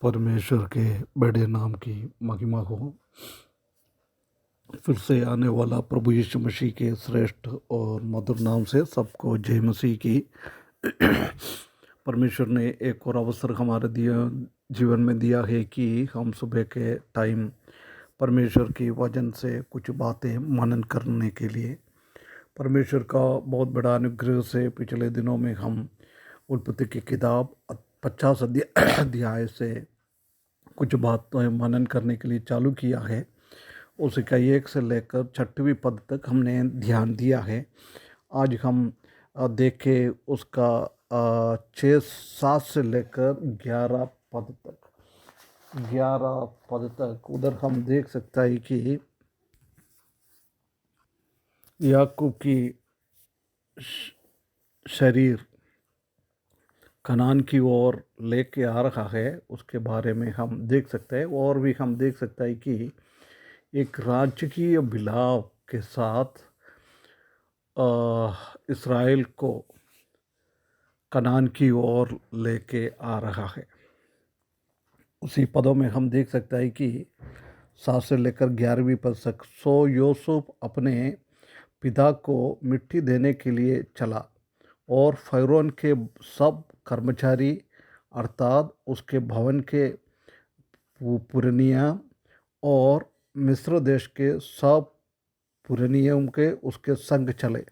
परमेश्वर के बड़े नाम की महिमा हो। फिर से आने वाला प्रभु यीशु मसीह के श्रेष्ठ और मधुर नाम से सबको जय मसीह की। परमेश्वर ने एक और अवसर हमारे जीवन में दिया है कि हम सुबह के टाइम परमेश्वर की वचन से कुछ बातें मनन करने के लिए। परमेश्वर का बहुत बड़ा अनुग्रह से पिछले दिनों में हम उत्पत्ति की किताब 50 अध्याय से कुछ बातें मनन करने के लिए चालू किया है। उसी का 1 से लेकर 6वीं पद तक हमने ध्यान दिया है। आज हम देखें उसका 6-7 से लेकर 11 पद तक। 11 पद तक उधर हम देख सकते हैं कि याकूब की शरीर कनान की ओर लेके आ रहा है, उसके बारे में हम देख सकते हैं। और भी हम देख सकते हैं कि एक राजकीय विलाप के साथ इस्राएल को कनान की ओर लेके आ रहा है। उसी पदों में हम देख सकते हैं कि 7 से लेकर 11वीं पद तक। सो यूसुफ अपने पिता को मिट्टी देने के लिए चला और फ़िरौन के सब कर्मचारी अर्थात उसके भवन के पुरनिया और मिस्र देश के सब पुरनियों के उसके संग चले,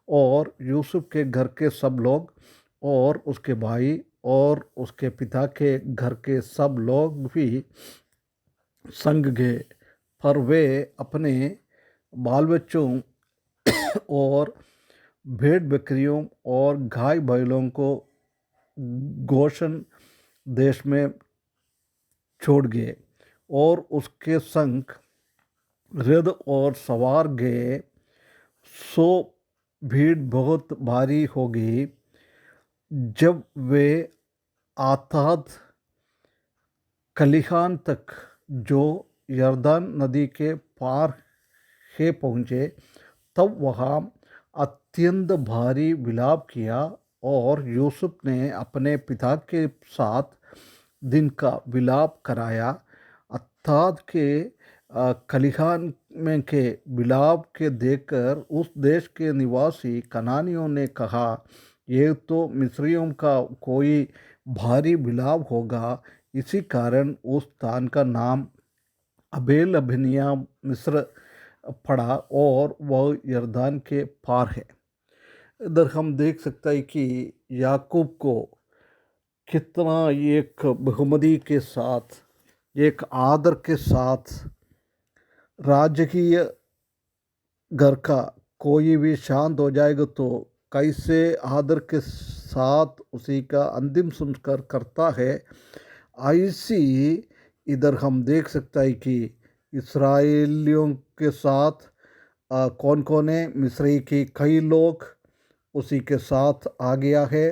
और यूसुफ के घर के सब लोग और उसके भाई और उसके पिता के घर के सब लोग भी संग गए। पर वे अपने बाल बच्चों और भेड़ बकरियों और गाय बैलों को गोशन देश में छोड़ गए और उसके संग रथ और सवार गए। सो भीड़ बहुत भारी हो गई। जब वे आताद कलिहान तक जो यर्दन नदी के पार है पहुँचे, तब वहाँ अत्यंत भारी विलाप किया। और यूसुफ ने अपने पिता के साथ दिन का विलाप कराया। अर्थात के कलिहान में के विलाप के देखकर उस देश के निवासी कनानियों ने कहा, ये तो मिस्रियों का कोई भारी विलाप होगा। इसी कारण उस स्थान का नाम अबेल अभिनिया मिस्र पड़ा और वह यर्दन के पार है। इधर हम देख सकते हैं कि याकूब को कितना एक बहुमति के साथ, एक आदर के साथ राजकीय घर का कोई भी शांत हो जाएगा तो कैसे आदर के साथ उसी का अंतिम संस्कार करता है, ऐसी इधर हम देख सकते हैं कि इस्राएलियों के साथ कौन कौन है। मिस्री की कई लोग उसी के साथ आ गया है।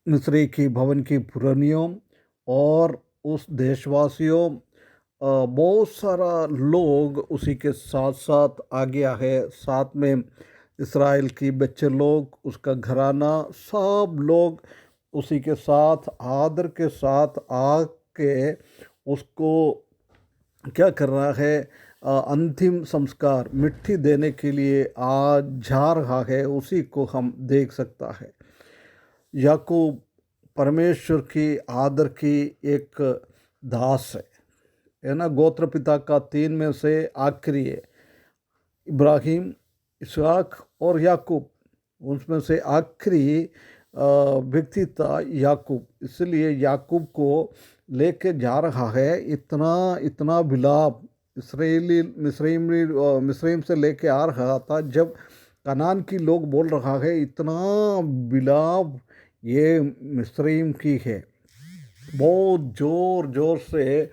मिस्री की भवन की पुरानियों और उस देशवासियों बहुत सारा लोग उसी के साथ साथ आ गया है। साथ में इस्राएल की बच्चे लोग, उसका घराना, सब लोग उसी के साथ आदर के साथ आके उसको क्या कर रहा है, अंतिम संस्कार मिट्टी देने के लिए आ जा रहा है। उसी को हम देख सकता है। याकूब परमेश्वर की आदर की एक दास है ना। गोत्र पिता का 3 में से आखिरी है। इब्राहिम, इसहाक और याकूब, उसमें से आखिरी व्यक्ति था याकूब। इसलिए याकूब को लेके जा रहा है। इतना विलाप इसराइली मिस्रैम से लेके आ रहा था। जब कनान की लोग बोल रहा है इतना विलाप ये मिस्रैम की है, बहुत ज़ोर ज़ोर से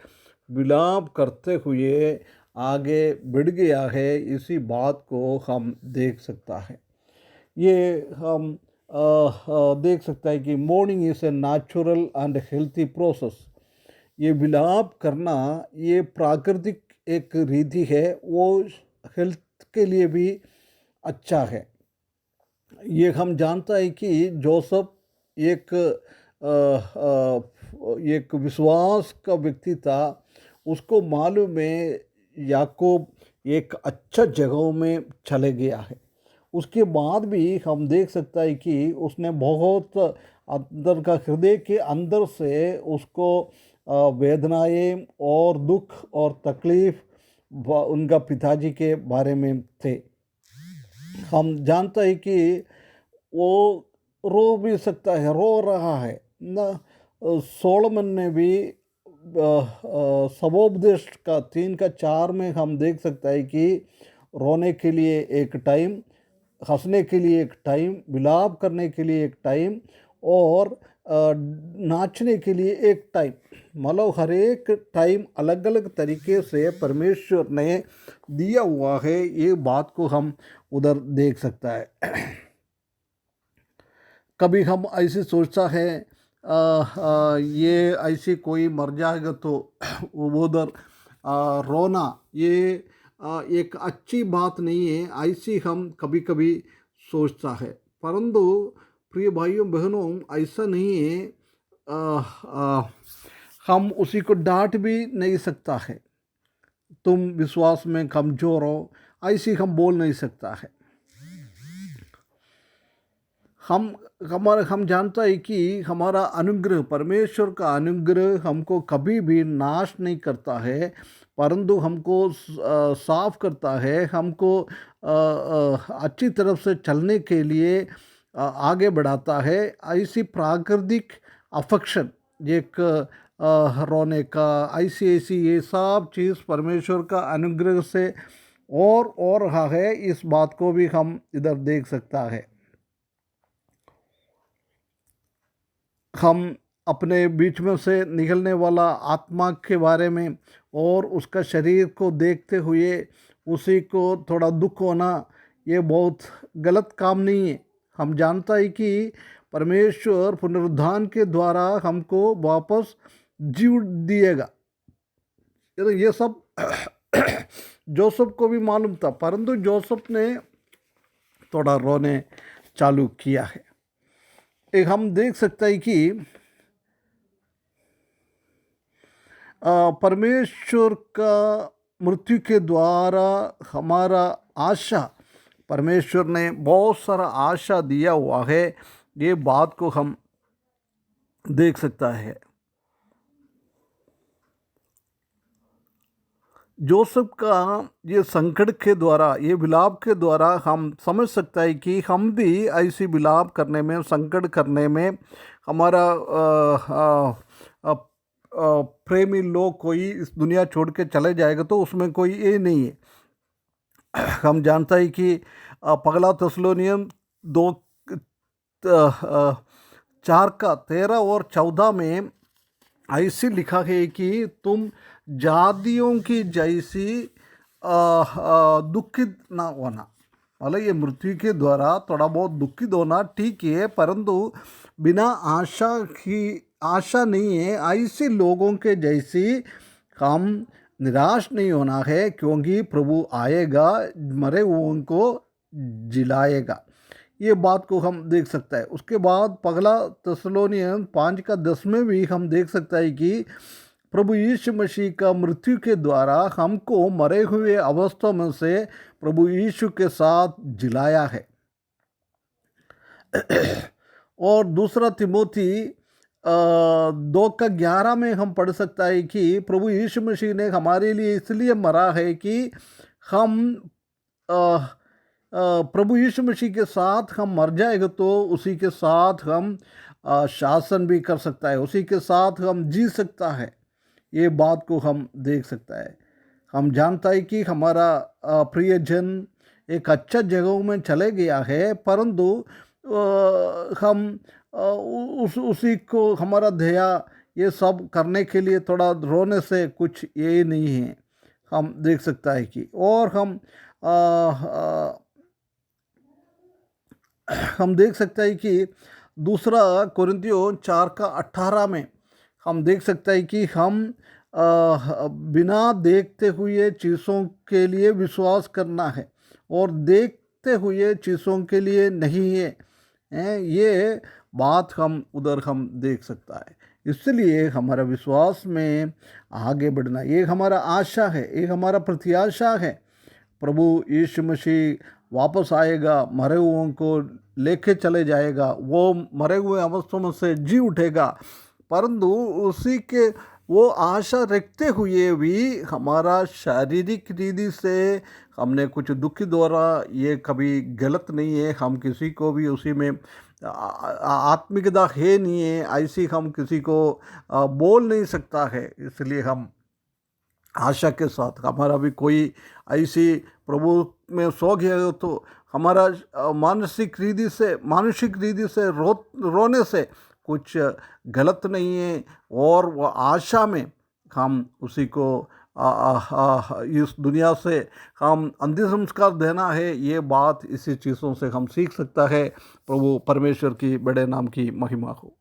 विलाप करते हुए आगे बढ़ गया है। इसी बात को हम देख सकता है। ये हम देख सकता है कि morning is a natural and healthy process. ये विलाप करना ये प्राकृतिक एक रीति है, वो हेल्थ के लिए भी अच्छा है। ये हम जानता है कि जोसेफ एक एक विश्वास का व्यक्ति था। उसको मालूम है याकूब एक अच्छा जगहों में चले गया है। उसके बाद भी हम देख सकता है कि उसने बहुत अंदर का हृदय के अंदर से उसको वेदनाएं और दुख और तकलीफ उनका पिताजी के बारे में थे। हम जानते हैं कि वो रो भी सकता है, रो रहा है ना। सोलोमन ने भी सबोपदेश का 3 का 4 में हम देख सकता है कि रोने के लिए एक टाइम, हंसने के लिए एक टाइम, विलाप करने के लिए एक टाइम और नाचने के लिए एक टाइम। मतलब हर एक टाइम अलग अलग तरीके से परमेश्वर ने दिया हुआ है। ये बात को हम उधर देख सकता है। कभी हम ऐसे सोचता है ये ऐसे कोई मर जाएगा तो उधर रोना ये एक अच्छी बात नहीं है, ऐसी हम कभी कभी सोचता है। परंतु प्रिय भाइयों बहनों, ऐसा नहीं है। आ, आ, हम उसी को डांट भी नहीं सकता है, तुम विश्वास में कमजोर हो, ऐसी हम बोल नहीं सकता है। हम जानता है कि हमारा अनुग्रह, परमेश्वर का अनुग्रह हमको कभी भी नाश नहीं करता है, परंतु हमको साफ करता है, हमको अच्छी तरफ से चलने के लिए आगे बढ़ाता है। ऐसी प्राकृतिक अफेक्शन, एक रोने का, ऐसी ऐसी ये सब चीज़ परमेश्वर का अनुग्रह से और रहा है। इस बात को भी हम इधर देख सकता है। हम अपने बीच में से निकलने वाला आत्मा के बारे में और उसका शरीर को देखते हुए उसी को थोड़ा दुख होना, ये बहुत गलत काम नहीं है। हम जानता है कि परमेश्वर पुनरुत्थान के द्वारा हमको वापस जीव दिएगा। ये सब जोसेफ को भी मालूम था, परंतु जोसेफ ने थोड़ा रोने चालू किया है। एक हम देख सकते हैं कि परमेश्वर का मृत्यु के द्वारा हमारा आशा, परमेश्वर ने बहुत सारा आशा दिया हुआ है। ये बात को हम देख सकता है। जोसेफ का ये संकट के द्वारा, ये विलाप के द्वारा हम समझ सकता है कि हम भी ऐसी विलाप करने में, संकट करने में, हमारा प्रेमी लोग कोई इस दुनिया छोड़ के चले जाएगा तो उसमें कोई ये नहीं है। हम जानता है कि पगला थिस्सलुनीयन 2:4 और 14 में ऐसे लिखा है कि तुम जातियों की जैसी दुखित ना होना। मतलब ये मृत्यु के द्वारा थोड़ा बहुत दुखित होना ठीक है, परंतु बिना आशा नहीं है, ऐसे लोगों के जैसी हम निराश नहीं होना है, क्योंकि प्रभु आएगा, मरे हुओं को जिलाएगा। ये बात को हम देख सकता है। उसके बाद पगला थिस्सलुनीयन 5:10 में भी हम देख सकता है कि प्रभु यीशु मसीह का मृत्यु के द्वारा हमको मरे हुए अवस्था में से प्रभु यीशु के साथ जिलाया है। और दूसरा तिमोथी 2:11 में हम पढ़ सकता है कि प्रभु यीशु मसीह ने हमारे लिए इसलिए मरा है कि हम प्रभु यीशु मसीह के साथ हम मर जाएगा तो उसी के साथ हम शासन भी कर सकता है, उसी के साथ हम जी सकता है। ये बात को हम देख सकता है। हम जानता है कि हमारा प्रियजन एक अच्छा जगह में चले गया है, परंतु हम उसी को हमारा ध्येय ये सब करने के लिए थोड़ा रोने से कुछ ये नहीं है। हम देख सकता है कि और हम देख सकते हैं कि दूसरा कोरिन्थियों 4:18 में हम देख सकते हैं कि हम बिना देखते हुए चीज़ों के लिए विश्वास करना है और रखते हुए चीज़ों के लिए नहीं है, हैं, ये बात हम देख सकता है। इसलिए हमारा विश्वास में आगे बढ़ना ये हमारा आशा है, ये हमारा प्रत्याशा है। प्रभु यीशु मसीह वापस आएगा, मरे हुओं को लेके चले जाएगा, वो मरे हुए अवस्थों में से जी उठेगा। परंतु उसी के वो आशा रखते हुए भी हमारा शारीरिक रीति से हमने कुछ दुख द्वारा, ये कभी गलत नहीं है। हम किसी को भी उसी में आत्मिकता है नहीं है, ऐसी हम किसी को बोल नहीं सकता है। इसलिए हम आशा के साथ, हमारा भी कोई ऐसी प्रभु में सो गया हो तो हमारा मानसिक रीति से रोने से कुछ गलत नहीं है। और वह आशा में हम उसी को इस दुनिया से हम अंतिम संस्कार देना है, ये बात इसी चीज़ों से हम सीख सकता है। प्रभु परमेश्वर की बड़े नाम की महिमा हो।